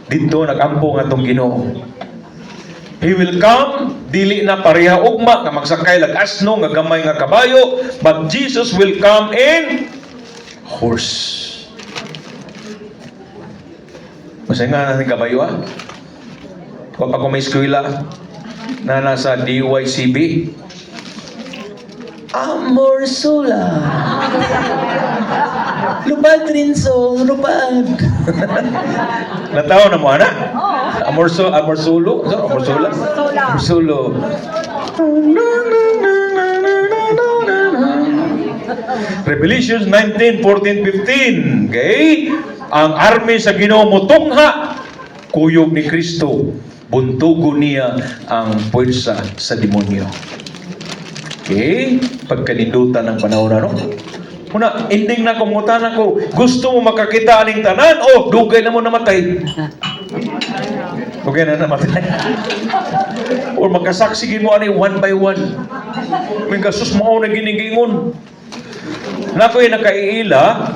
dito nagampo nga tong Ginoo. He will come, dili na pareha ugma nga magsakay lag asno nga gamay nga kabayo, but Jesus will come in horse. Masaya nga natin kabayo Kung ako may eskwela na nasa DYCB, Amor Sula. Lupad Rinso, lupad. Natawa na mo, ana? Amor Sulo? Amor Sula? Amor Sulo. Revelation 19:14-15. Okay? Ang army sa Ginoo motungha, kuyog ni Kristo, buntugo niya ang puwersa sa demonyo. Okay? Pagkanindutan ng panahon na, no? Una, ending na kumutan ako, gusto mo makakita aning tanan? O, dugay na mo namatay. Dugay na namatay. Or makasaksigi mo aning one by one. May kasus mo na ginigingon. Nako'y nakaiila,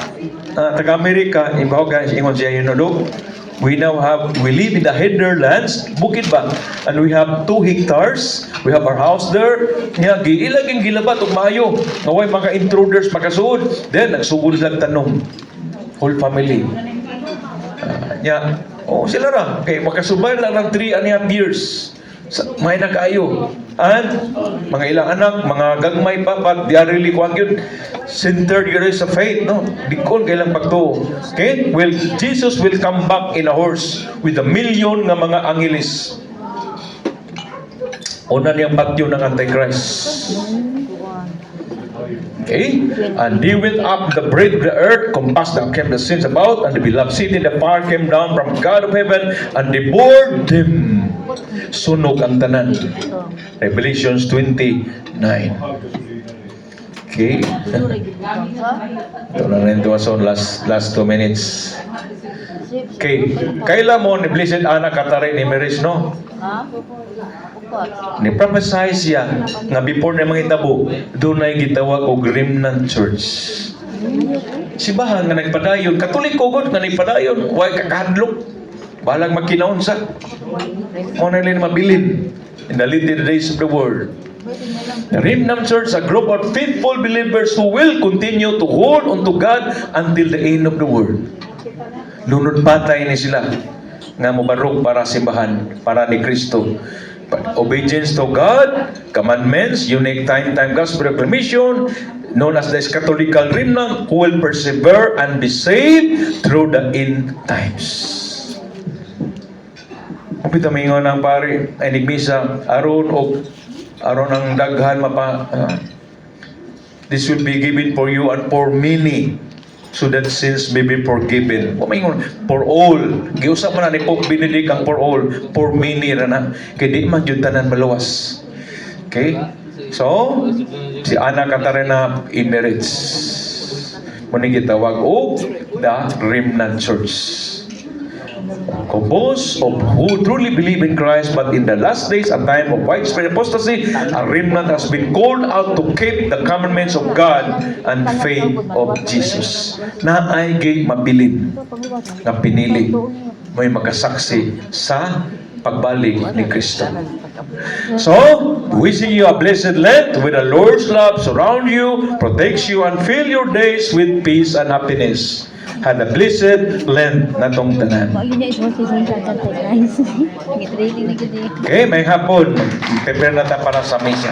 taga-Amerika, imbahogan, ingon siya yun, no? We live in the Hinterlands, bukid ba? And we have 2 hectares. We have our house there. Nga, giilaging gilabat o maayo. Naway mga intruders makasuod. Then, nagsugod lang tanong. Whole family. Sila ra. Okay, makasubay lang ng 3.5 years. May nakayo. And, mga ilang anak, mga gagmay pa, but they are really kuwag yun. Centered yun sa faith, no? Dikon kailang pagto. Okay? Well, Jesus will come back in a horse with 1 million nga mga angelis. Una niyang bagyo ng Antichrist. Okay? And he went up the breadth of the earth, compassed and kept the sins about, and the beloved city, the fire came down from God of heaven, and devoured them. Sunog ang tanan. Revelations 29. Okay? Ito na rin ito so last 2 minutes. Okay. Kaila mo ni Blessed Anna Catherine ni Maris, no? Ni prophesy siya nga before na mga itabo, doon ay gitawag og remnant church. Sibahan nga nagpadayon, Katolik ko gud nga nagpadayon, way kakadlok. Balang magkinaon sa. Mo na nila mabilin in the later days of the world. The remnant church, a group of faithful believers who will continue to hold on to God until the end of the world. Lunod patay ni sila nga mobarog para simbahan, para ni Kristo. But obedience to God, commandments, unique time gospel proclamation, known as the eschatological remnant, who will persevere and be saved through the end times. Kupita mingon ng pare, ay nigmisa, aron ang daghan this will be given for you and for many, so that sins may be forgiven. Mingon, for all. Giusap man ni Pope Benedict ang for all, for many ra na. Kaya di man yun tanan maluwas. Okay? So, si Anna Catarina Emirates. Muna gitawag o the remnant church. Composed of who truly believe in Christ, but in the last days, a time of widespread apostasy, a remnant has been called out to keep the commandments of God and faith of Jesus. Na ay gay mabilin na pinili may makasaksi sa pagbalik ni Kristo. So, wishing you a blessed Lent with the Lord's love surround you, protects you, and fill your days with peace and happiness. Had a blessed Lent na tong tanan. Okay, may hapon. Prepare na ta para sa misa.